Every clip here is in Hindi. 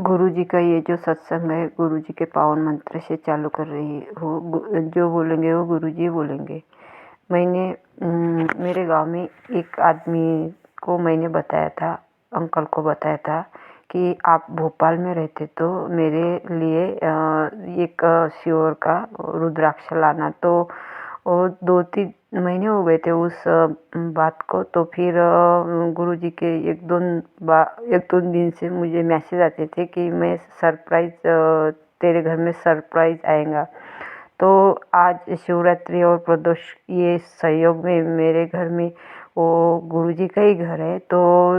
गुरु जी का ये जो सत्संग है, गुरु जी के पावन मंत्र से चालू कर रही हूँ। जो बोलेंगे वो गुरु जी बोलेंगे। मैंने मेरे गांव में एक आदमी को मैंने बताया था, अंकल को बताया था कि आप भोपाल में रहते तो मेरे लिए एक श्योर का रुद्राक्ष लाना। तो वो 2-3 महीने हो गए थे उस बात को। तो फिर गुरु जी के एक दो दिन से मुझे मैसेज आते थे कि मैं सरप्राइज़ तेरे घर में सरप्राइज़ आएगा। तो आज शिवरात्रि और प्रदोष ये संयोग में मेरे घर में वो गुरु जी का ही घर है, तो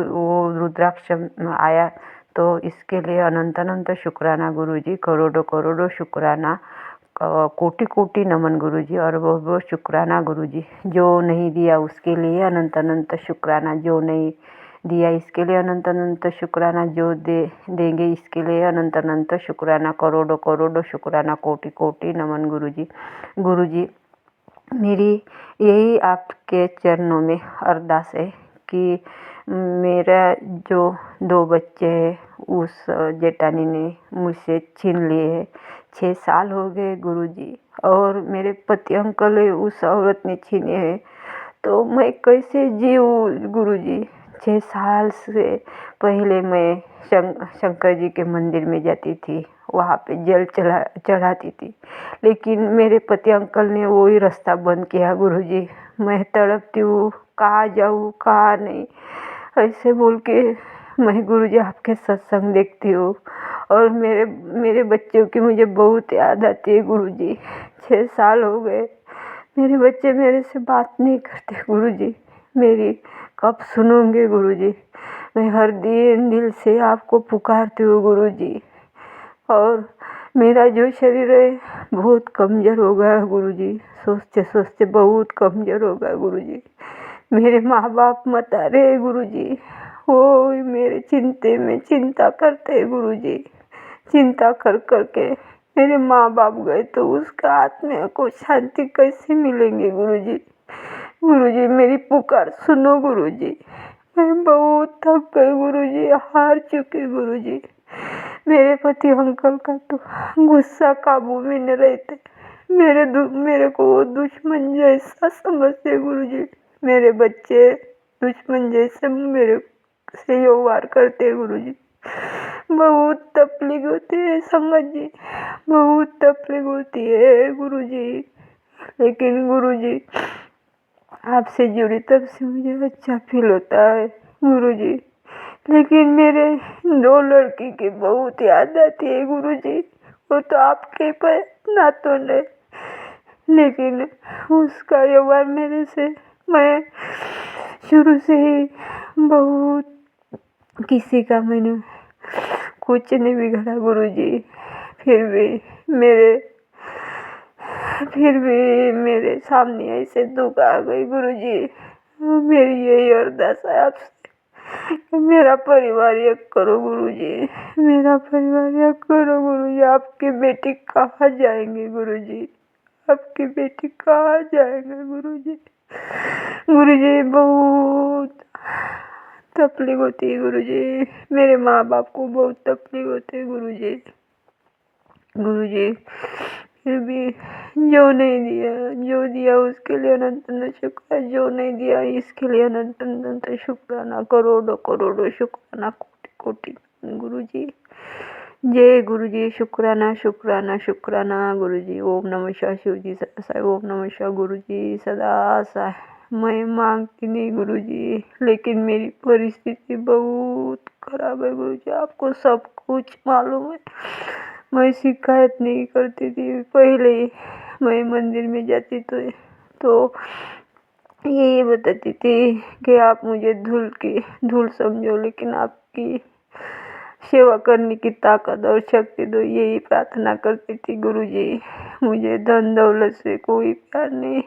वो रुद्राक्ष आया। तो इसके लिए अनंत अनंत शुक्राना गुरु जी, करोड़ों करोड़ों शुक्राना, कोटि कोटि नमन गुरु जी, और बहुत बहुत शुक्राना गुरु जी। जो नहीं दिया उसके लिए अनंत अनंत शुक्राना, जो नहीं दिया इसके लिए अनंत अनंत शुक्राना, जो देंगे इसके लिए अनंत अनंत शुक्राना, करोड़ों करोड़ों शुक्राना, कोटि कोटि नमन गुरु जी। गुरु जी, मेरी यही आपके चरणों में अरदास है कि मेरा जो 2 बच्चे हैं उस जेठानी ने मुझसे छीन लिए हैं। 6 साल हो गए गुरु जी, और मेरे पति अंकल है उस औरत ने छीने हैं। तो मैं कैसे जीऊँ गुरु जी? 6 साल से पहले मैं शंकर जी के मंदिर में जाती थी, वहाँ पे जल चढ़ाती थी, लेकिन मेरे पति अंकल ने वो ही रास्ता बंद किया गुरु जी। मैं तड़पती हूँ, कहाँ जाऊँ कहाँ नहीं, ऐसे बोल के मैं गुरु जी आपके सत्संग देखती हूँ। और मेरे बच्चों की मुझे बहुत याद आती है गुरु जी। 6 साल हो गए, मेरे बच्चे मेरे से बात नहीं करते गुरु जी। मेरी कब सुनोगे गुरु जी? मैं हर दिल से आपको पुकारती हूँ गुरु जी। और मेरा जो शरीर है बहुत कमज़ोर हो गया है गुरु जी, सोचते सोचते बहुत कमज़ोर हो गया गुरु जी। मेरे माँ बाप मत आ रहे गुरु जी, वो मेरे चिंते में चिंता करते हैं गुरु जी। चिंता कर के मेरे माँ बाप गए तो उसका आत्मा को शांति कैसे मिलेंगे गुरु जी? गुरु जी, मेरी पुकार सुनो गुरु जी। मैं बहुत थक गई गुरु जी, हार चुकी गुरु जी। मेरे पति अंकल का तो गुस्सा काबू में नहीं रहते। मेरे को वो दुश्मन जैसा समझते गुरु जी। मेरे बच्चे दुश्मन जैसे मेरे से व्यवहार करते गुरु जी। बहुत तकलीफ होती है संगत जी, बहुत तकलीफ होती है गुरु जी। लेकिन गुरु जी आपसे जुड़ी तब से मुझे अच्छा फील होता है गुरु जी। लेकिन मेरे 2 लड़की की बहुत याद आती है गुरु जी। वो तो आपके पर ना तो नहीं, लेकिन उसका व्यवहार मेरे से, मैं शुरू से ही बहुत किसी का मैंने कुछ नहीं बिगड़ा गुरु जी। फिर भी मेरे सामने ऐसे दुख आ गई गुरु जी। मेरी यही अरदास है आपसे कि मेरा परिवार एक करो गुरु जी, मेरा परिवार एक करो गुरु जी। आपकी बेटी कहाँ जाएंगे गुरु जी? आपकी बेटी कहाँ जाएंगे गुरु जी? गुरु जी बहुत तकलीफ होती है गुरु जी। मेरे माँ बाप को बहुत तकलीफ होती है गुरु जी। गुरु जी, फिर भी जो नहीं दिया, जो दिया उसके लिए अनंत अनंत शुक्र, जो नहीं दिया इसके लिए अनंत अनंत शुक्राना, करोड़ों करोड़ों शुक्राना, कोटि कोटि गुरु जी। जय गुरु जी। शुक्राना शुक्राना शुक्राना गुरु जी। ओम नमः शिवाय। शिव जी सदा साई। ओम नमः शिवाय। गुरु जी सदा साई। मैं मांगती नहीं गुरु जी, लेकिन मेरी परिस्थिति बहुत खराब है गुरु जी, आपको सब कुछ मालूम है। मैं शिकायत नहीं करती थी पहले ही। मैं मंदिर में जाती तो यही बताती थी कि आप मुझे धूल समझो, लेकिन आपकी सेवा करने की ताकत और शक्ति दो, यही प्रार्थना करती थी गुरु जी। मुझे धन दौलत से कोई प्यार नहीं,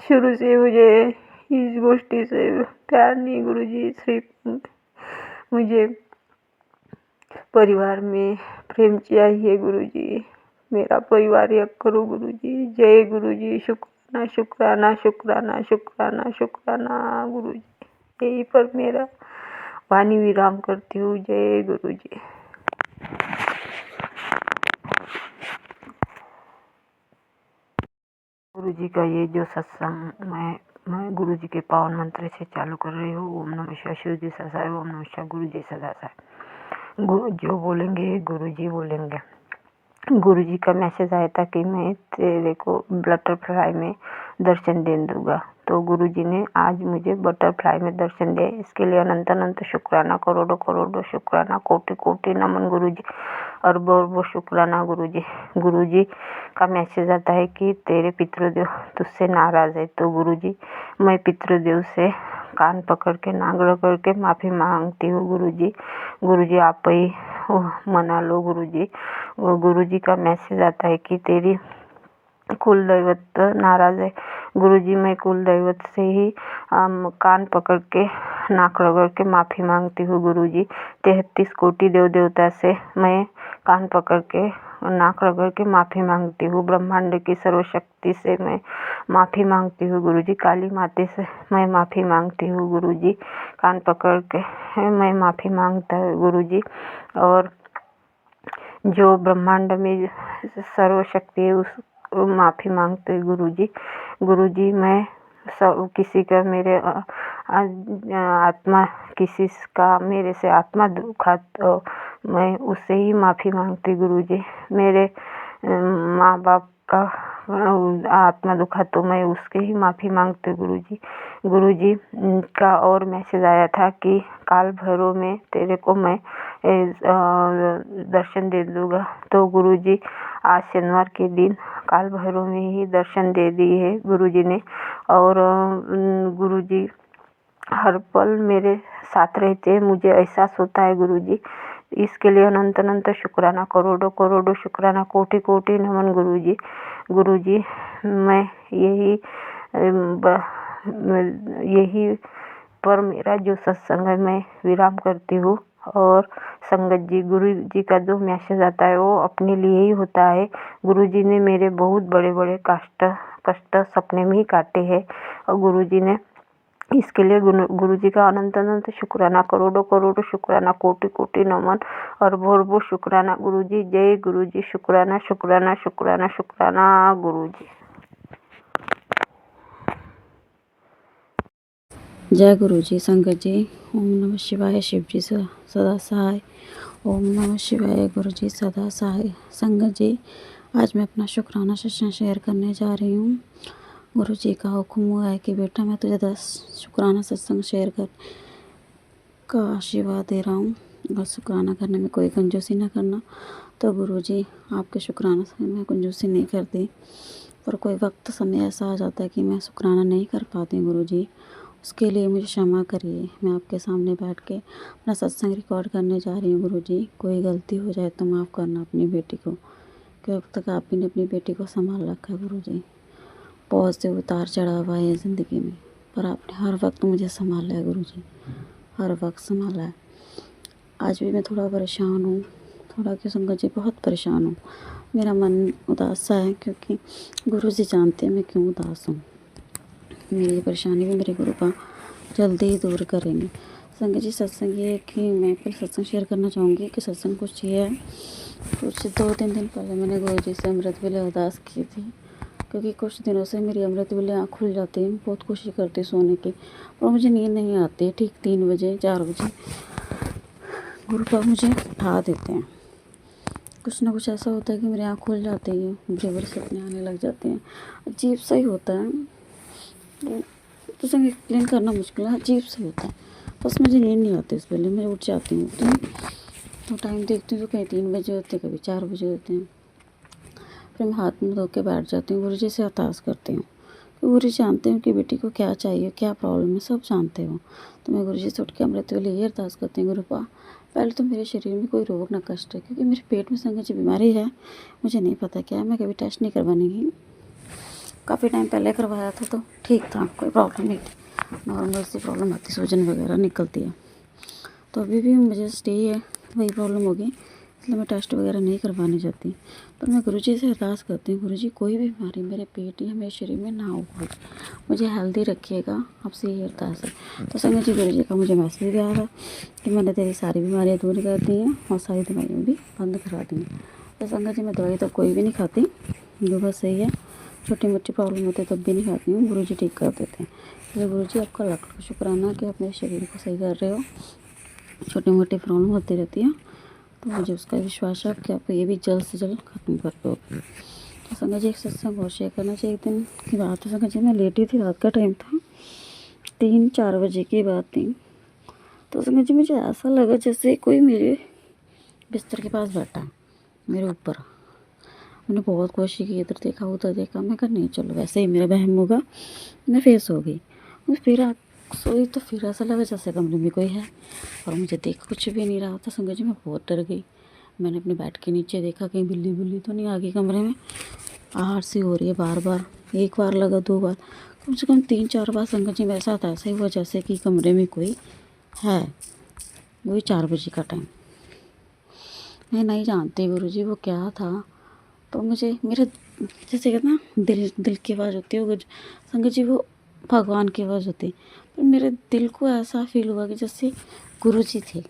शुरू से मुझे इस गोष्ठी से प्यार नहीं गुरु जी। सिर्फ मुझे परिवार में प्रेम चाहिए गुरु जी। मेरा परिवार एक करो गुरु जी। जय गुरु जी। शुक्राना शुक्राना शुक्राना शुक्राना शुक्राना गुरु जी। यही पर मेरा वाणी विराम करती हूँ। जय गुरु जी। गुरुजी का ये जो सत्संग मैं गुरुजी के पावन मंत्र से चालू कर रही हूँ। ओम नमः शिवाय, शिव जी सदाए, ओम नमः शिवाय, गुरु जी सदा साई। जो बोलेंगे गुरुजी बोलेंगे। गुरुजी का मैसेज आया था कि मैं तेरे को बटरफ्लाई में दर्शन दे दूंगा, तो गुरुजी ने आज मुझे बटरफ्लाई में दर्शन दिया। इसके लिए अनंत अनंत शुक्राना, करोड़ों करोड़ों शुक्राना, कोटि कोटि नमन गुरुजी, अरबों अरबों शुक्राना गुरुजी। गुरुजी का मैसेज आता है कि तेरे पितृदेव तुझसे नाराज़ है, तो गुरुजी मैं पितृदेव से कान पकड़ के नाक रगड़ के माफ़ी मांगती हूँ गुरुजी। गुरुजी आप ही मना लो गुरुजी। गुरुजी का मैसेज आता है कि तेरी कुल दैवत नाराज़ है गुरुजी। मैं कुल दैवत से ही कान पकड़ के नाक रगड़ के माफ़ी मांगती हूँ गुरुजी। 33 कोटि देव देवता से मैं कान पकड़ के नाक रगड़ के माफ़ी मांगती हूँ। ब्रह्मांड की सर्वशक्ति से मैं माफ़ी मांगती हूँ गुरुजी। काली माते से मैं माफ़ी मांगती हूँ गुरुजी। कान पकड़ के मैं माफ़ी मांगता हूँ गुरुजी। और जो ब्रह्मांड में सर्वशक्ति है उस माफ़ी मांगते हैं गुरुजी। गुरुजी मैं सब किसी का मेरे आत्मा किसी का मेरे से आत्मा दुखा तो मैं उससे ही माफ़ी मांगती गुरुजी। मेरे माँ बाप का आत्मा दुखा तो मैं उसके ही माफ़ी मांगती गुरुजी। गुरुजी का और मैसेज आया था कि काल भैरव में तेरे को मैं दर्शन दे दूँगा, तो गुरुजी आज शनिवार के दिन काल भैरव में ही दर्शन दे दिए है गुरुजी ने। और गुरुजी हर पल मेरे साथ रहते हैं, मुझे एहसास होता है गुरुजी। इसके लिए अनंत अनंत शुक्राना, करोड़ों करोड़ों शुक्राना, कोटि कोटि नमन गुरुजी। गुरुजी मैं यही पर मेरा जो सत्संग है मैं विराम करती हूँ। और संगत जी, गुरु जी का जो मैसेज आता है वो अपने लिए ही होता है। गुरु जी ने मेरे बहुत बड़े बड़े कष्ट सपने में ही काटे हैं, और गुरु जी ने इसके लिए गुरु जी का अनंत अनंत शुक्राना, करोड़ों करोड़ों शुक्राना, कोटि कोटि नमन, अरबों अरबों शुक्राना गुरु जी। जय गुरु जी। शुक्राना शुक्राना शुक्राना शुक्राना गुरु जी। जय गुरु जी। संगत जी, ओम नमः शिवाय, शिव जी सदा सहाय। ओम नमः शिवाय, गुरु जी सदा सहाय। संगत जी, आज मैं अपना शुक्राना सत्संग शेयर करने जा रही हूँ। गुरु जी का हुक्म हुआ है कि बेटा मैं तुझे 10 शुक्राना सत्संग शेयर कर का आशीर्वाद दे रहा हूँ, और शुक्राना करने में कोई कंजूसी ना करना। तो गुरु जी आपके शुक्राना से मैं कंजूसी नहीं करती, पर कोई वक्त समय ऐसा आ जाता है कि मैं शुक्राना नहीं कर पाती गुरु जी, उसके लिए मुझे क्षमा करिए। मैं आपके सामने बैठ के अपना सत्संग रिकॉर्ड करने जा रही हूँ गुरु जी। कोई गलती हो जाए तो माफ़ करना अपनी बेटी को, क्योंकि अब तक आप ही ने अपनी बेटी को संभाल रखा है गुरु जी। बहुत से उतार चढ़ाव आए हैं ज़िंदगी में, पर आपने हर वक्त मुझे संभाला है गुरु जी, हर वक्त संभाला है। आज भी मैं थोड़ा परेशान हूँ, थोड़ा क्यों संगत जी, बहुत परेशान हूँ। मेरा मन उदास सा है, क्योंकि गुरु जी जानते हैं मैं क्यों उदास हूँ। मेरी परेशानी भी मेरे गुरु का जल्दी ही दूर करेंगे। संगत जी, सत्संग ये है कि मैं फिर सत्संग शेयर करना चाहूँगी कि सत्संग कुछ ये है, कुछ 2-3 दिन पहले मैंने गुरु जी से अमृत वेले अरदास की थी, क्योंकि कुछ दिनों से मेरी अमृत वेले आँख खुल जाती है। बहुत कोशिश करती सोने की, और मुझे नींद नहीं आती। ठीक 3 बजे 4 बजे गुरु बाबा मुझे उठा देते हैं। कुछ ना कुछ ऐसा होता है कि मेरी आँख खुल जाती है, मुझे बड़े सपने आने लग जाते हैं। अजीब सा ही होता है, तो संग एक्सप्लेन करना मुश्किल है, अजीब सा होता है। बस मुझे नींद नहीं आती इस वेले, मैं उठ जाती हूँ तो टाइम देखती हूँ तो कहीं 3 बजे होते, कभी 4 बजे होते हैं। फिर मैं हाथ मुँह धो के बैठ जाती हूँ, गुरु जी से अरदास करती हूँ। तो गुरु जी जानते हैं कि बेटी को क्या चाहिए, क्या प्रॉब्लम है, सब जानते हो। तो मैं गुरु जी से उठ के अमृत वेले ये अरदास करती हूँ, गुरु पा पहले तो मेरे शरीर में कोई रोग ना कष्ट है, क्योंकि मेरे पेट में संगत जी बीमारी है, मुझे नहीं पता क्या है। मैं कभी टेस्ट नहीं करवानी, काफ़ी टाइम पहले करवाया था तो ठीक था, कोई प्रॉब्लम नहीं थी, नॉर्मल सी प्रॉब्लम आती, सूजन वगैरह निकलती है। तो अभी भी मुझे स्टे है, वही प्रॉब्लम होगी, इसलिए मैं टेस्ट वगैरह नहीं करवाने जाती। पर मैं गुरु जी से अरदास करती हूँ, गुरु जी कोई भी बीमारी मेरे पेट या मेरे शरीर में ना हो, मुझे हेल्दी रखिएगा, आपसे ये अरदास है। तो संगत जी, गुरु जी का मुझे मैसेज भी आ रहा है कि मैंने तेरी सारी बीमारियाँ दूर कर दी हैं और सारी दवाइयाँ भी बंद करा दी हैं। तो संगत जी, मैं दवाई तो कोई भी नहीं खाती, जो बस सही है छोटी मोटी प्रॉब्लम होती है तब भी नहीं खाती हूँ, गुरुजी ठीक कर देते हैं। इसलिए गुरुजी आपका लाख लाख शुक्राना कि आप मेरे शरीर को सही कर रहे हो। छोटी मोटी प्रॉब्लम होती रहती है तो मुझे उसका विश्वास है कि आप ये भी जल्द से जल्द ख़त्म कर दोगे। तो संगत जी एक सत्संग और शेयर करना चाहिए। एक दिन की बात है संगत जी, मैं लेटी थी, रात का टाइम था, 3-4 बजे की बात थी। तो संगत जी मुझे ऐसा लगा जैसे कोई मेरे बिस्तर के पास बैठा है मेरे ऊपर। मैंने बहुत कोशिश की, इधर देखा उधर देखा, मैं कहा नहीं चलो वैसे ही मेरा वहम होगा, मैं फिर सो गई। मैं फिर सोई तो फिर ऐसा लगा जैसे कमरे में कोई है और मुझे देख कुछ भी नहीं रहा था। संगत जी मैं बहुत डर गई। मैंने अपने बेड के नीचे देखा कहीं बिल्ली बुल्ली तो नहीं आ गई कमरे में। आहट सी हो रही है बार बार, एक बार लगा 2 बार, कम से कम 3-4 बार संगत जी मेरे साथ ऐसा ही हुआ जैसे कि कमरे में कोई है। वही 4 बजे का टाइम। मैं नहीं जानती गुरुजी वो क्या था। तो मुझे मेरे जैसे कहते ना दिल की आवाज़ होती है वो संगत जी, वो भगवान की आवाज़ होती है। पर मेरे दिल को ऐसा फील हुआ कि जैसे गुरुजी थे।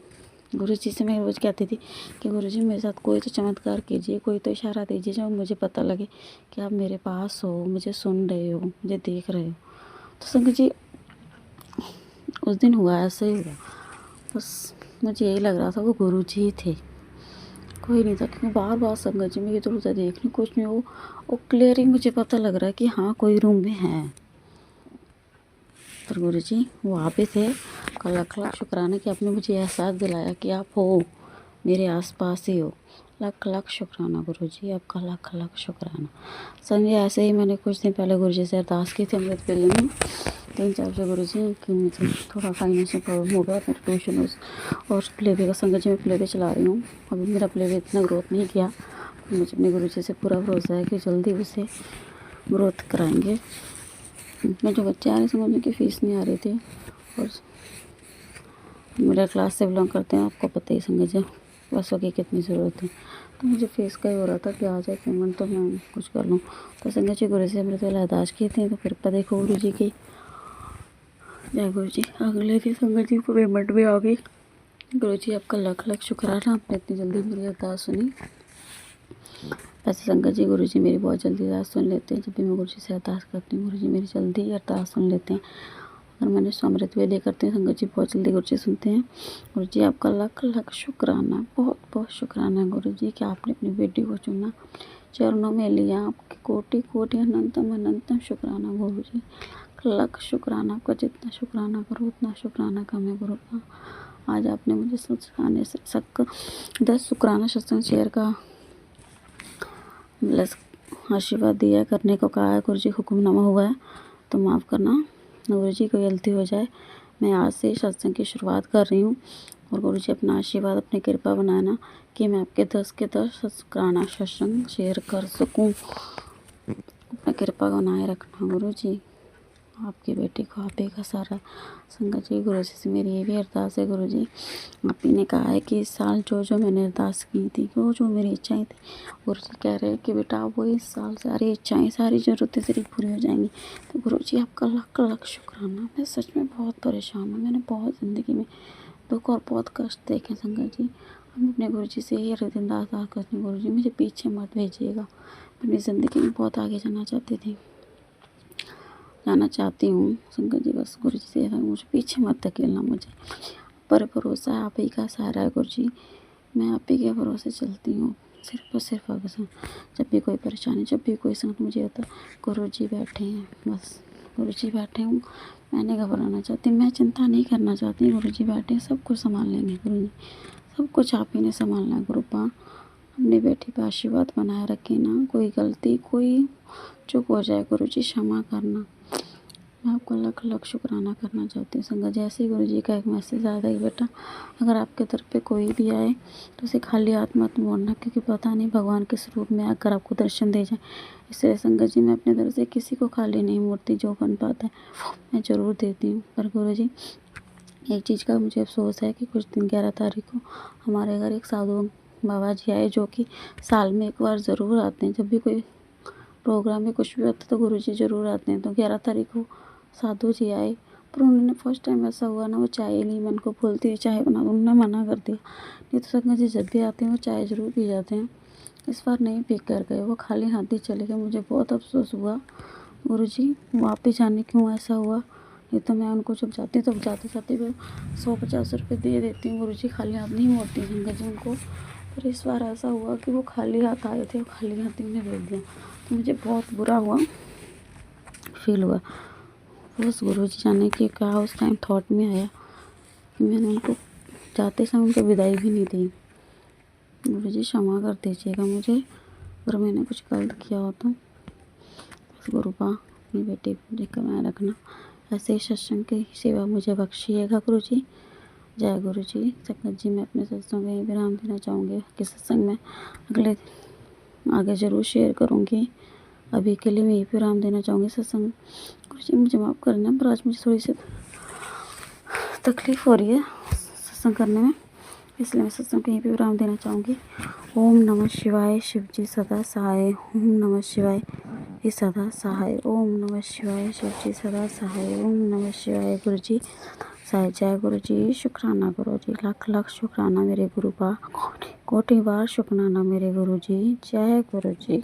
गुरुजी से मैं रोज़ कहती थी कि गुरुजी मेरे साथ कोई तो चमत्कार कीजिए, कोई तो इशारा दीजिए जब मुझे पता लगे कि आप मेरे पास हो, मुझे सुन रहे हो, मुझे देख रहे हो। तो संगत जी उस दिन हुआ ऐसा ही हुआ। बस मुझे यही लग रहा था वो गुरुजी ही थे, कोई नहीं था। क्योंकि बार बार संगत जी मैं इधर उधर देख रही, कुछ नहीं वो क्लियर ही मुझे पता लग रहा है कि हाँ कोई रूम में है। पर गुरुजी वो आप ही थे। का लाख लाख शुक्राना कि आपने मुझे एहसास दिलाया कि आप हो, मेरे आसपास ही हो। लाख लाख शुक्राना गुरुजी, आपका लाख लाख शुक्राना। संजय ऐसे ही मैंने कुछ दिन पहले गुरुजी से अरदास की थी अमृत वेले में 3-4 से गुरुजी कि मुझे थोड़ा फाइनेंशियल प्रॉब्लम हो गया, मेरे ट्यूशन और प्लेवे का। संगत जी मैं प्लेवे चला रही हूँ, अभी मेरा प्लेवे इतना ग्रोथ नहीं किया। मुझे अपने गुरुजी से पूरा भरोसा है कि जल्दी उसे ग्रोथ कराएंगे। मैं जो बच्चे आ रहे समझ में कि फ़ीस नहीं आ रही थी और मिडिल क्लास से बिलोंग करते हैं, आपको पता ही संगत जी पैसों की कितनी ज़रूरत है। तो मुझे फ़ीस का ही हो रहा था कि आ जाए पेमेंट तो मैं कुछ कर लूँ। तो संगत जी गुरु से अमृत वेला अरदास की थी, तो कृपा देखो गुरु जी की। जय गुरु जी। अगले दिन संगत जी को पेमेंट भी आ गई। गुरु जी आपका लाख लाख शुक्राना, आपने इतनी जल्दी मेरी अरदास सुनी। वैसे संगत जी गुरु जी मेरी बहुत जल्दी अरदास सुन लेते हैं। जब भी मैं गुरु जी से अरदास करती हूँ गुरु जी मेरी जल्दी अरदास सुन लेते हैं। अगर मैंने अमृत वेले करते हैं संगत जी बहुत जल्दी गुरु जी सुनते हैं। गुरु जी आपका लाख लाख शुक्राना, बहुत बहुत शुक्राना गुरु जी कि आपने अपनी बेटी को चुना, चरणों में लिया। आपके कोटि कोटि अनंतम अनंतम शुक्राना गुरु जी, लाख शुक्राना। आपका जितना शुक्राना करो उतना शुक्राना कम है गुरु का। आज आपने मुझे सत्संग 10 शुक्राना सत्संग शेयर का आशीर्वाद दिया करने को कहा है। गुरु जी हुक्मनामा हुआ है तो माफ़ करना, गुरु जी कोई गलती हो जाए। मैं आज से सत्संग की शुरुआत कर रही हूँ और गुरु जी अपना आशीर्वाद अपनी कृपा बनाना कि मैं आपके 10 के 10 शुक्राना सत्संग शेयर कर सकूँ। अपना कृपा बनाए रखना गुरु जी। आपकी बेटी को आप ही का सारा। संगत जी गुरु जी से मेरी ये भी अरदास है गुरु जी, आप ही ने कहा है कि इस साल जो मैंने अरदास की थी, वो जो मेरी इच्छाएं थी, गुरु जी कह रहे हैं कि बेटा वो इस साल सारी इच्छाएं सारी ज़रूरतें तेरी पूरी हो जाएंगी। तो गुरु जी आपका लाख लाख शुक्राना। मैं सच में बहुत परेशान हूँ, मैंने बहुत ज़िंदगी में दुख और बहुत कष्ट देखे संगत जी। हम अपने गुरु जी से ही हर दिन अरदास करते हैं गुरु जी मुझे पीछे मत भेजिएगा। मैं अपनी ज़िंदगी में बहुत आगे जाना चाहती हूँ संगत जी। बस गुरु जी से मुझे पीछे मत धकेलना, मुझे पर भरोसा है, आप ही का सहारा है गुरु जी। मैं आप ही के भरोसे चलती हूँ सिर्फ और सिर्फ। अब जब भी कोई परेशानी, जब भी कोई संकट मुझे होता है, गुरु जी बैठे हैं, बस गुरु जी बैठे हूँ। मैं नहीं घबराना चाहती, मैं चिंता नहीं करना चाहती। गुरु जी बैठे हैं, सब कुछ संभाल लेंगे गुरु जी, सब कुछ आप ही ने संभालना है गुरु पा। अपनी बेटी पर आशीर्वाद बनाए रखें ना, कोई गलती कोई चूक हो जाए गुरु जी क्षमा करना। मैं आपको लाख लाख शुक्राना करना चाहती हूँ संगत। जैसे ही गुरु जी का एक मैसेज आता है बेटा अगर आपके तरफ पे कोई भी आए तो उसे खाली हाथ मत मोड़ना, क्योंकि पता नहीं भगवान किस रूप में आकर आपको दर्शन दे जाए। इसलिए संगत जी मैं अपने तरफ से किसी को खाली नहीं मोड़ती, जो बन पाता है मैं ज़रूर देती हूँ। पर गुरु जी एक चीज़ का मुझे अफसोस है कि कुछ दिन 11 तारीख को हमारे घर एक साधु बाबा जी आए, जो कि साल में एक बार ज़रूर आते हैं। जब भी कोई प्रोग्राम में कुछ भी होता है तो गुरु जी ज़रूर आते हैं। तो 11 तारीख को साधु जी आए, पर उन्होंने फर्स्ट टाइम ऐसा हुआ ना, वो चाय ली। मैं उनको बोलती हुई चाय बना दो, उन्होंने मना कर दिया। नहीं तो संगत जी जब भी आते हैं वो चाय ज़रूर पी जाते हैं। इस बार नहीं पी कर गए, वो खाली हाथ ही चले गए। मुझे बहुत अफसोस हुआ गुरुजी, वापस जाने क्यों ऐसा हुआ। नहीं तो मैं उनको जब जाती हूँ तो जाते जाते मैं 150 रुपये दे देती हूँ गुरुजी, खाली हाथ नहीं मोड़ती संगत जी उनको। पर इस बार ऐसा हुआ कि वो खाली हाथ आए थे और खाली हाथ ही उन्हें दे दिया, तो मुझे बहुत बुरा हुआ, फील हुआ। बस गुरुजी जाने की क्या उस टाइम थॉट में आया कि मैंने उनको जाते समय उनको विदाई भी नहीं दी। गुरुजी क्षमा कर दीजिएगा मुझे, अगर मैंने कुछ गलत किया हो तो। बस गुरुबा अपनी बेटी को मुझे कमाए रखना, ऐसे ही सत्संग की सेवा मुझे बख्शिएगा गुरुजी। जय गुरुजी। संगत जी, मैं अपने सत्संग में विराम देना चाहूँगी कि सत्संग में अगले आगे ज़रूर शेयर करूँगी। अभी के लिए मैं यही विराम देना चाहूँगी सत्संग। गुरुजी मुझे माफ़ करना, पर आज मुझे थोड़ी सी तकलीफ़ हो रही है सत्संग करने में, इसलिए मैं सत्संग को यहीं पे विराम देना चाहूँगी। ओम नमः शिवाय, शिव जी सदा सहाय। ओम नमः शिवाय, ये सदा सहाय। ओम नमः शिवाय, शिव जी सदा सहाय। ओम नमः शिवाय, गुरु जी सहाय। जय गुरु जी। शुक्राना गुरु जी, लाख लाख शुक्राना मेरे गुरु बा, कोटि बार शुक्राना मेरे गुरु जी। जय गुरु जी।